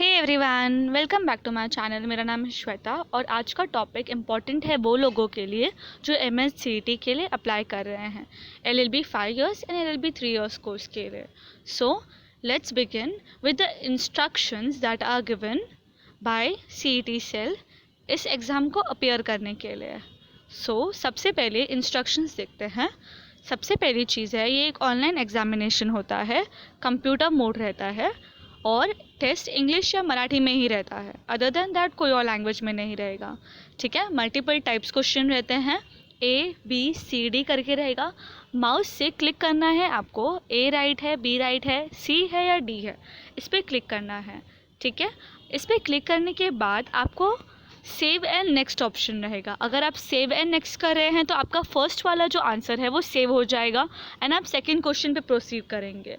Hey everyone, welcome back to my channel. मेरा नाम है श्वेता और आज का टॉपिक इम्पॉर्टेंट है वो लोगों के लिए जो MSCET के लिए अप्लाई कर रहे हैं, LLB 5 years and LLB 3 years course के लिए। So let's begin with the instructions that are given by CET cell इस एग्ज़ाम को अपियर करने के लिए। सबसे पहले इंस्ट्रक्शंस देखते हैं। सबसे पहली चीज़ है, ये एक ऑनलाइन एग्जामिनेशन होता है, कंप्यूटर मोड रहता है और टेस्ट इंग्लिश या मराठी में ही रहता है। अदर देन दैट कोई और लैंग्वेज में नहीं रहेगा। ठीक है, मल्टीपल टाइप्स क्वेश्चन रहते हैं, ABCD करके रहेगा। माउस से क्लिक करना है आपको, A राइट है, B राइट है, C है या D है, इस पर क्लिक करना है। ठीक है, इस पर क्लिक करने के बाद आपको सेव एंड नेक्स्ट ऑप्शन रहेगा। अगर आप सेव एंड नेक्स्ट कर रहे हैं तो आपका फर्स्ट वाला जो आंसर है वो सेव हो जाएगा एंड आप सेकेंड क्वेश्चन पे प्रोसीड करेंगे।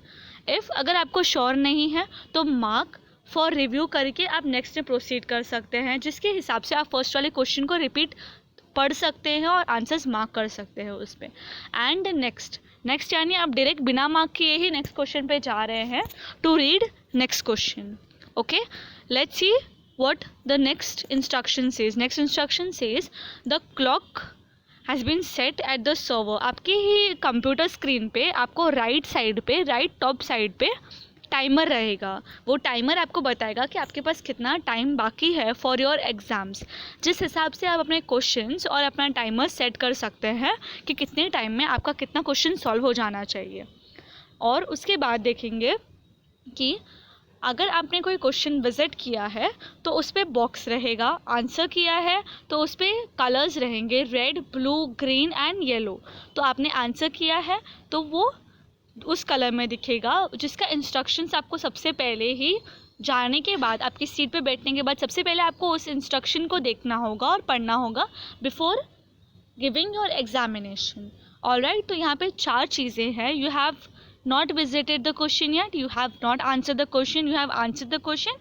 अगर आपको श्योर नहीं है तो मार्क फॉर रिव्यू करके आप नेक्स्ट में प्रोसीड कर सकते हैं, जिसके हिसाब से आप फर्स्ट वाले क्वेश्चन को रिपीट पढ़ सकते हैं और आंसर्स मार्क कर सकते हैं उस पर। एंड नेक्स्ट यानी आप डायरेक्ट बिना मार्क किए ही नेक्स्ट क्वेश्चन पे जा रहे हैं to read next question. Okay, let's see what the next instruction says. Next instruction says the clock has been set at the server. आपकी ही कंप्यूटर स्क्रीन पे आपको राइट साइड पे, राइट टॉप साइड पे timer रहेगा। वो timer आपको बताएगा कि आपके पास कितना टाइम बाकी है फॉर योर एग्ज़ाम्स। जिस हिसाब से आप अपने क्वेश्चंस और अपना टाइमर सेट कर सकते हैं कि कितने टाइम में आपका कितना क्वेश्चन सॉल्व हो जाना चाहिए। और उसके बाद देखेंगे कि अगर आपने कोई क्वेश्चन विजिट किया है तो उस पर बॉक्स रहेगा, आंसर किया है तो उस पर कलर्स रहेंगे, red, blue, green and yellow. तो आपने आंसर किया है तो वो उस कलर में दिखेगा, जिसका इंस्ट्रक्शंस आपको सबसे पहले ही जाने के बाद, आपकी सीट पे बैठने के बाद सबसे पहले आपको उस इंस्ट्रक्शन को देखना होगा और पढ़ना होगा before giving your examination. Alright, तो यहाँ पे 4 चीज़ें हैं। You have not visited the question yet, you have not answered the question, you have answered the question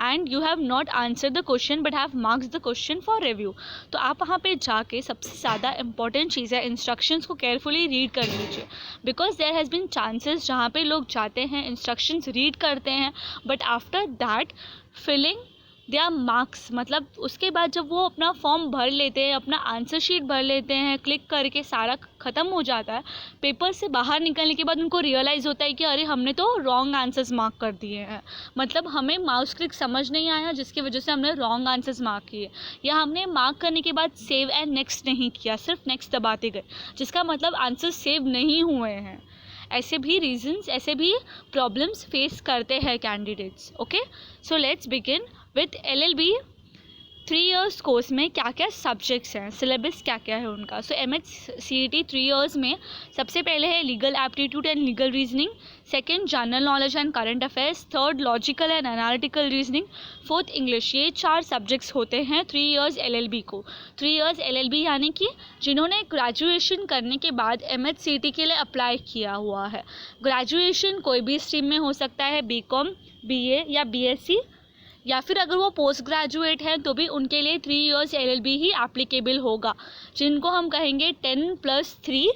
and you have not answered the question but have marked the question for review। तो आप वहाँ पे जाके सबसे ज़्यादा important चीज़ है, instructions को carefully read कर लीजिए। Because there has been chances जहाँ पे लोग जाते हैं, इंस्ट्रक्शंस रीड करते हैं but after that filling their marks, मतलब उसके बाद जब वो अपना फॉर्म भर लेते हैं, अपना आंसर शीट भर लेते हैं, क्लिक करके सारा ख़त्म हो जाता है, पेपर से बाहर निकलने के बाद उनको रियलाइज़ होता है कि अरे हमने तो रॉन्ग आंसर्स मार्क कर दिए हैं। मतलब हमें माउस क्लिक समझ नहीं आया जिसकी वजह से हमने रॉन्ग आंसर्स मार्क किए, या हमने मार्क करने के बाद सेव एंड नेक्स्ट नहीं किया, सिर्फ नेक्स्ट दबाते गए, जिसका मतलब आंसर सेव नहीं हुए हैं। ऐसे भी रीजंस, ऐसे भी प्रॉब्लम्स फेस करते हैं candidates. Okay, so let's begin with LLB 3 years course में क्या क्या सब्जेक्ट्स हैं, सिलेबस क्या क्या है उनका। MSCET 3 years में सबसे पहले है legal aptitude and legal reasoning, second general knowledge and current affairs, third logical and analytical reasoning, fourth English. ये 4 सब्जेक्ट्स होते हैं 3 years LLB को। 3 years LLB यानी कि जिन्होंने ग्रेजुएशन करने के बाद MSCET के लिए अप्लाई किया हुआ है। ग्रेजुएशन कोई भी स्ट्रीम में हो सकता है, BCom, BA या BSc, या फिर अगर वो पोस्ट ग्रेजुएट हैं तो भी उनके लिए 3 years LLB ही एप्लीकेबल होगा, जिनको हम कहेंगे 10+3,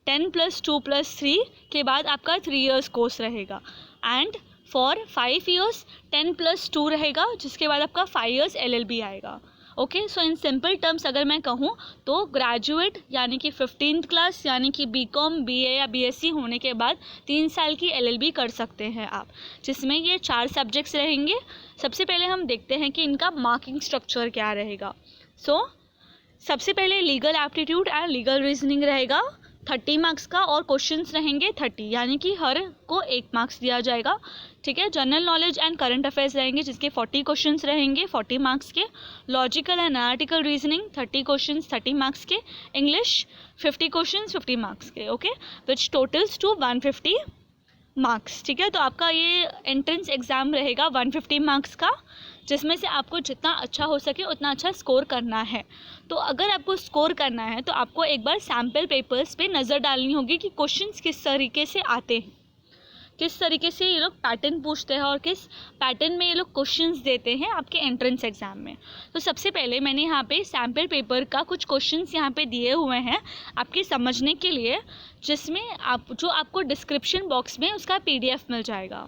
10+2+3 के बाद आपका 3 years कोर्स रहेगा। एंड फॉर 5 years 10+2 रहेगा, जिसके बाद आपका 5 years LLB आएगा। Okay, so in simple terms अगर मैं कहूँ तो ग्रेजुएट यानी कि 15th क्लास यानी कि BCom, BA या BSc होने के बाद 3 साल की LLB कर सकते हैं आप, जिसमें ये 4 सब्जेक्ट्स रहेंगे। सबसे पहले हम देखते हैं कि इनका मार्किंग स्ट्रक्चर क्या रहेगा। सबसे पहले legal aptitude and legal reasoning रहेगा 30 मार्क्स का, और क्वेश्चंस रहेंगे 30, यानी कि हर को 1 मार्क्स दिया जाएगा। ठीक है, general knowledge and current affairs रहेंगे जिसके 40 क्वेश्चंस रहेंगे 40 मार्क्स के, logical and analytical reasoning 30 questions 30 marks के, इंग्लिश 50 क्वेश्चंस 50 मार्क्स के। Okay, which totals to 150 marks. ठीक है, तो आपका ये एंट्रेंस एग्ज़ाम रहेगा 150 मार्क्स का, जिसमें से आपको जितना अच्छा हो सके उतना अच्छा स्कोर करना है। तो अगर आपको स्कोर करना है तो आपको एक बार सैम्पल पेपर्स पे नज़र डालनी होगी कि क्वेश्चंस किस तरीके से आते हैं, किस तरीके से ये लोग पैटर्न पूछते हैं और किस पैटर्न में ये लोग क्वेश्चंस देते हैं आपके एंट्रेंस एग्ज़ाम में। तो सबसे पहले मैंने यहाँ पे सैम्पल पेपर का कुछ क्वेश्चंस यहाँ पे दिए हुए हैं आपके समझने के लिए, जिसमें आपको डिस्क्रिप्शन बॉक्स में उसका PDF मिल जाएगा।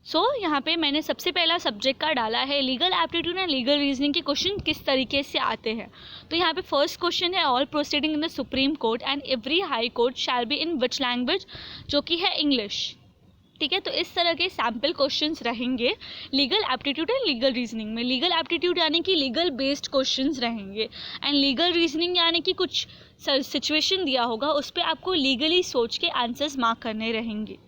यहाँ पे मैंने सबसे पहला सब्जेक्ट का डाला है legal aptitude and legal reasoning के क्वेश्चन किस तरीके से आते हैं। तो यहाँ पे फर्स्ट क्वेश्चन है all proceeding in the supreme court and every high court shall be in which language, जो कि है इंग्लिश। ठीक है, तो इस तरह के सैम्पल क्वेश्चंस रहेंगे legal aptitude and legal reasoning में। लीगल एप्टीट्यूड यानी कि लीगल बेस्ड क्वेश्चंस रहेंगे एंड लीगल रीजनिंग यानी कि कुछ सिचुएशन दिया होगा उस पर आपको लीगली सोच के आंसर्स मार्क करने रहेंगे।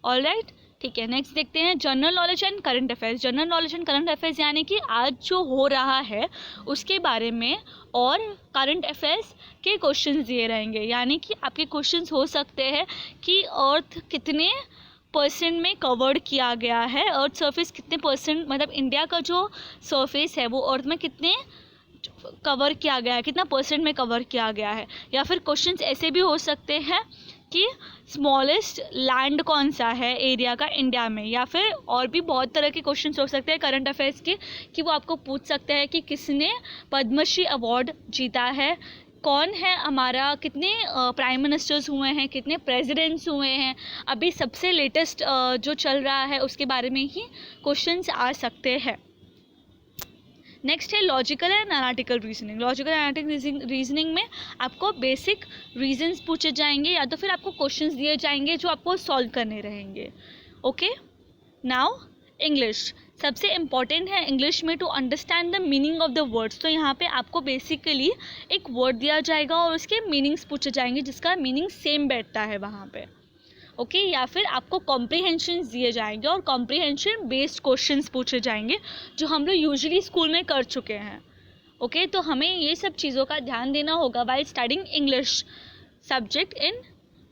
ऑलराइट, ठीक है। नेक्स्ट देखते हैं general knowledge and current affairs. General knowledge and current affairs यानी कि आज जो हो रहा है उसके बारे में और करंट अफेयर्स के क्वेश्चंस दिए रहेंगे। यानी कि आपके क्वेश्चंस हो सकते हैं कि अर्थ कितने परसेंट में कवर्ड किया गया है, अर्थ सरफेस कितने परसेंट, मतलब इंडिया का जो सरफेस है वो अर्थ में कितने कवर किया गया है, कितना परसेंट में कवर किया गया है। या फिर क्वेश्चंस ऐसे भी हो सकते हैं कि स्मॉलेस्ट लैंड कौन सा है एरिया का इंडिया में। या फिर और भी बहुत तरह के क्वेश्चंस हो सकते हैं करंट अफेयर्स के, कि वो आपको पूछ सकते हैं कि किसने पद्मश्री अवार्ड जीता है, कौन है हमारा, कितने प्राइम मिनिस्टर्स हुए हैं, कितने प्रेसिडेंट्स हुए हैं, अभी सबसे लेटेस्ट जो चल रहा है उसके बारे में ही क्वेश्चंस आ सकते हैं। नेक्स्ट है logical and analytical reasoning. Logical and analytical reasoning में आपको बेसिक रीजंस पूछे जाएंगे या तो फिर आपको क्वेश्चंस दिए जाएंगे जो आपको सॉल्व करने रहेंगे। ओके, नाउ इंग्लिश सबसे इम्पॉर्टेंट है इंग्लिश में to understand the meaning of the words. तो यहाँ पे आपको बेसिकली एक वर्ड दिया जाएगा और उसके मीनिंग्स पूछे जाएंगे जिसका मीनिंग सेम बैठता है वहाँ पे। ओके, या फिर आपको कॉम्प्रीहेंशन दिए जाएंगे और कॉम्प्रीहेंशन बेस्ड क्वेश्चंस पूछे जाएंगे जो हम लोग यूजुअली स्कूल में कर चुके हैं। ओके, तो हमें ये सब चीज़ों का ध्यान देना होगा while studying English subject in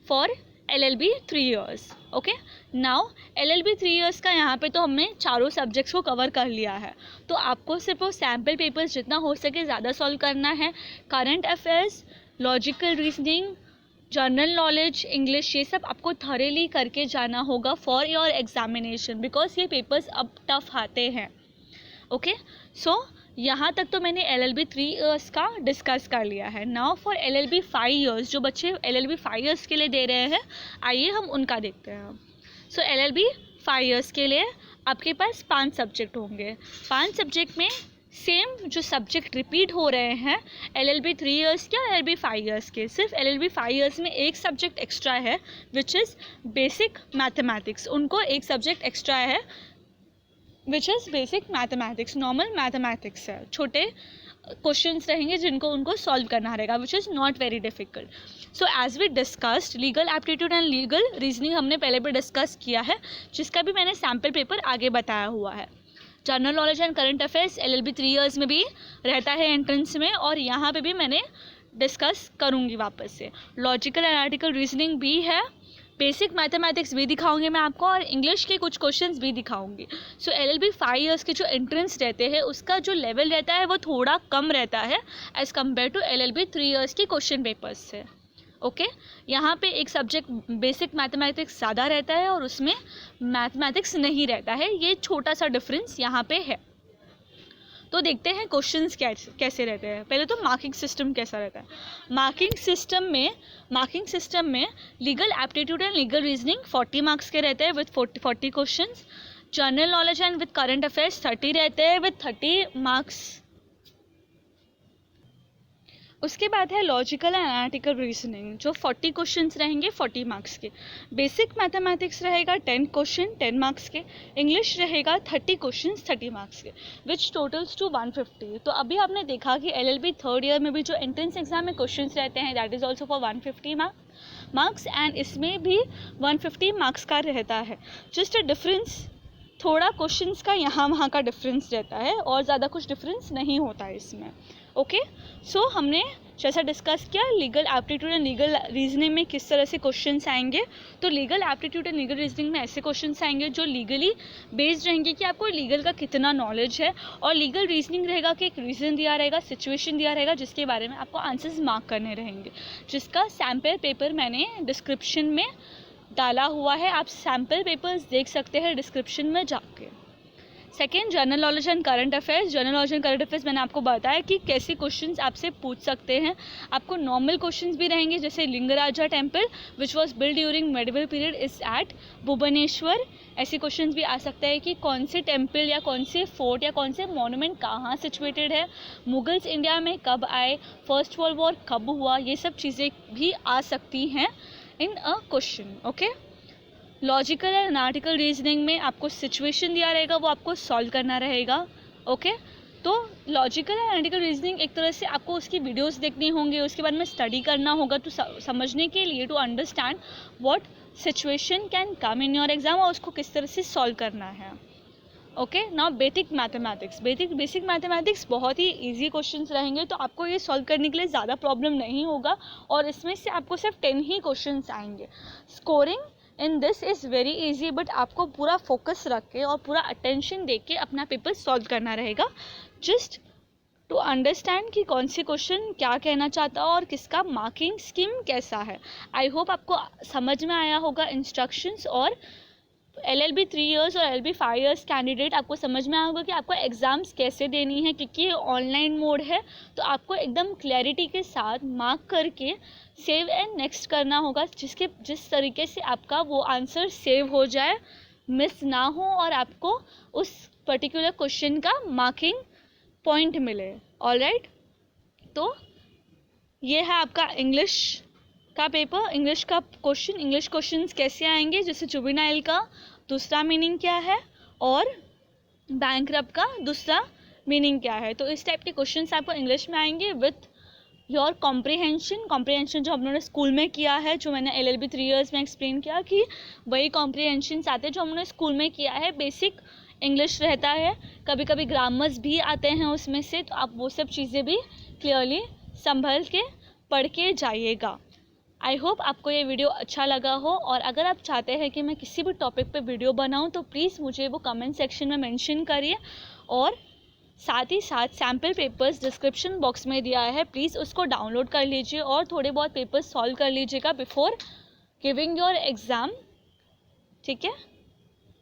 for LLB 3 years। Okay, now LLB 3 years का यहाँ पे तो हमने चारों सब्जेक्ट्स को कवर कर लिया है। तो आपको सिर्फ वो सैम्पल पेपर्स जितना हो सके ज़्यादा सॉल्व करना है। Current affairs, logical reasoning, general knowledge, English, ये सब आपको थॉरली करके जाना होगा फॉर योर एग्जामिनेशन, बिकॉज ये पेपर्स अब टफ आते हैं। ओके, सो यहाँ तक तो मैंने LLB 3 years का डिस्कस कर लिया है। नाउ फॉर LLB 5 years, जो बच्चे LLB 5 years के लिए दे रहे हैं, आइए हम उनका देखते हैं। सो LLB 5 years के लिए आपके पास 5 सब्जेक्ट होंगे। 5 सब्जेक्ट में सेम जो सब्जेक्ट रिपीट हो रहे हैं LLB 3 years के और LLB 5 years के। सिर्फ LLB 5 years में एक सब्जेक्ट एक्स्ट्रा है विच इज़ बेसिक मैथमेटिक्स। उनको एक सब्जेक्ट एक्स्ट्रा है which is basic mathematics, normal mathematics है। छोटे क्वेश्चंस रहेंगे जिनको उनको सॉल्व करना रहेगा which is not very difficult. So as we discussed legal aptitude and legal reasoning हमने पहले भी डिस्कस किया है, जिसका भी मैंने सैम्पल पेपर आगे बताया हुआ है। General knowledge and current affairs LLB 3 years में भी रहता है एंट्रेंस में, और यहाँ पे भी मैंने डिस्कस करूँगी वापस से। लॉजिकल एनालिटिकल रीजनिंग भी है, बेसिक मैथमेटिक्स भी दिखाऊंगी मैं आपको, और इंग्लिश के कुछ क्वेश्चंस भी दिखाऊंगी। सो LLB 5 years के जो एंट्रेंस रहते हैं उसका जो लेवल रहता है वो थोड़ा कम रहता है as compare to LLB 3 years के क्वेश्चन पेपर्स से। ओके, यहाँ पे एक सब्जेक्ट बेसिक मैथमेटिक्स ज़्यादा रहता है और उसमें मैथमेटिक्स नहीं रहता है, ये छोटा सा डिफरेंस यहाँ पे है। तो देखते हैं क्वेश्चंस कैसे रहते हैं। पहले तो मार्किंग सिस्टम कैसा रहता है। मार्किंग सिस्टम में legal aptitude and legal reasoning 40 marks के रहते हैं with 40 questions. General knowledge and with current affairs 30 रहते हैं विद 30 मार्क्स। उसके बाद है लॉजिकल एंड एनालिटिकल रीजनिंग, जो 40 क्वेश्चंस रहेंगे 40 मार्क्स के। बेसिक मैथमेटिक्स रहेगा 10 क्वेश्चन 10 मार्क्स के। इंग्लिश रहेगा 30 क्वेश्चंस 30 मार्क्स के, विच टोटल्स टू 150। तो अभी आपने देखा कि LLB 3rd year में भी जो एंट्रेंस एग्जाम में क्वेश्चंस रहते हैं that is also for 150 marks, and इसमें भी 150 मार्क्स का रहता है। जस्ट अ डिफरेंस, थोड़ा क्वेश्चंस का यहाँ वहाँ का डिफरेंस रहता है और ज़्यादा कुछ डिफरेंस नहीं होता है इसमें। ओके, सो हमने जैसा डिस्कस किया legal aptitude and legal reasoning में किस तरह से क्वेश्चंस आएंगे। तो legal aptitude and legal reasoning में ऐसे क्वेश्चंस आएंगे जो लीगली बेस्ड रहेंगे कि आपको लीगल का कितना नॉलेज है, और लीगल रीजनिंग रहेगा कि एक रीज़न दिया रहेगा, सिचुएशन दिया रहेगा जिसके बारे में आपको आंसर्स मार्क करने रहेंगे, जिसका सैम्पल पेपर मैंने डिस्क्रिप्शन में डाला हुआ है। आप सैम्पल पेपर्स देख सकते हैं डिस्क्रिप्शन में जाके। Second, general knowledge and current affairs. General knowledge and current affairs मैंने आपको बताया कि कैसे क्वेश्चंस आपसे पूछ सकते हैं। आपको नॉर्मल क्वेश्चंस भी रहेंगे, जैसे Lingaraja temple which was build during medieval period is at Bhubaneswar. ऐसे क्वेश्चंस भी आ सकते हैं कि कौन से टेम्पल या कौन से फोर्ट या कौन से मॉन्यूमेंट कहाँ सिचुएटेड है, मुगल्स इंडिया में कब आए, फर्स्ट वर्ल्ड वॉर कब हुआ, ये सब चीज़ें भी आ सकती हैं in a question. Okay, logical and analytical reasoning में आपको सिचुएशन दिया रहेगा, वो आपको सॉल्व करना रहेगा। ओके, तो लॉजिकल एंड एनालिटिकल रीजनिंग एक तरह से आपको उसकी वीडियोस देखनी होंगे, उसके बारे में स्टडी करना होगा, तो समझने के लिए, to understand what situation can come in your exam और उसको किस तरह से सॉल्व करना है। Okay, now basic mathematics. Basic mathematics बहुत ही इजी क्वेश्चंस रहेंगे, तो आपको ये सॉल्व करने के लिए ज़्यादा प्रॉब्लम नहीं होगा और इसमें से आपको सिर्फ 10 ही क्वेश्चंस आएंगे। Scoring in this is very easy, but आपको पूरा फोकस रख के और पूरा अटेंशन दे के अपना पेपर सॉल्व करना रहेगा, जस्ट टू अंडरस्टैंड कि कौन सी क्वेश्चन क्या कहना चाहता है और किसका मार्किंग स्कीम कैसा है। आई होप आपको समझ में आया होगा इंस्ट्रक्शंस। और LLB 3 ईयर्स और LLB 5 ईयर्स कैंडिडेट आपको समझ में आया होगा कि आपको एग्ज़ाम्स कैसे देनी है, क्योंकि ये ऑनलाइन मोड है, तो आपको एकदम क्लैरिटी के साथ मार्क करके सेव एंड नेक्स्ट करना होगा, जिस तरीके से आपका वो आंसर सेव हो जाए, मिस ना हो और आपको उस पर्टिकुलर क्वेश्चन का मार्किंग पॉइंट मिले। ऑलराइट, तो ये है आपका इंग्लिश का पेपर। इंग्लिश का क्वेश्चन, इंग्लिश क्वेश्चंस कैसे आएंगे, जैसे जुवेनाइल का दूसरा मीनिंग क्या है और बैंकरप्ट का दूसरा मीनिंग क्या है, तो इस टाइप के क्वेश्चंस आपको इंग्लिश में आएंगे विथ योर कॉम्प्रिहेंशन जो हम लोगों ने स्कूल में किया है, जो मैंने LLB 3 ईयर्स में एक्सप्लेन किया कि वही कॉम्प्रिहेंशंस आते हैं जो हमने स्कूल में किया है। बेसिक इंग्लिश रहता है, कभी कभी ग्रामर्स भी आते हैं उसमें से, तो आप वो सब चीज़ें भी क्लियरली संभल के पढ़ के जाइएगा। आई होप आपको ये वीडियो अच्छा लगा हो, और अगर आप चाहते हैं कि मैं किसी भी टॉपिक पे वीडियो बनाऊं तो प्लीज़ मुझे वो कमेंट सेक्शन में मेंशन करिए, और साथ ही साथ सैम्पल पेपर्स डिस्क्रिप्शन बॉक्स में दिया है, प्लीज़ उसको डाउनलोड कर लीजिए और थोड़े बहुत पेपर्स सॉल्व कर लीजिएगा बिफोर गिविंग योर एग्ज़ाम। ठीक है,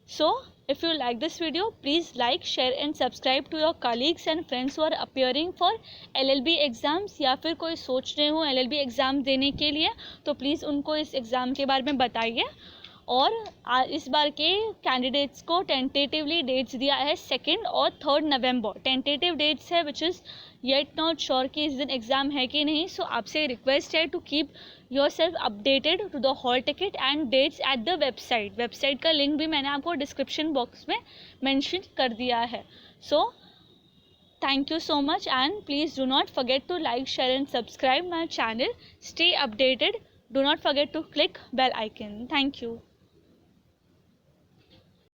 सो if you like this video, please like, share and subscribe to your colleagues and friends who are appearing for LLB exams, या फिर कोई सोच रहे हो LLB एग्ज़ाम देने के लिए, तो प्लीज़ उनको इस एग्ज़ाम के बारे में बताइए। और इस बार के कैंडिडेट्स को टेंटेटिवली डेट्स दिया है 2 और 3 नवंबर, टेंटेटिव डेट्स है which is yet not sure कि इस दिन एग्ज़ाम है कि नहीं। सो आपसे रिक्वेस्ट है to keep yourself updated to the hall ticket and dates at the website का लिंक भी मैंने आपको डिस्क्रिप्शन बॉक्स में मेंशन कर दिया है। सो thank you so much, and please do not forget to like, share and subscribe my channel. Stay updated. Do not forget to click bell icon. Thank you.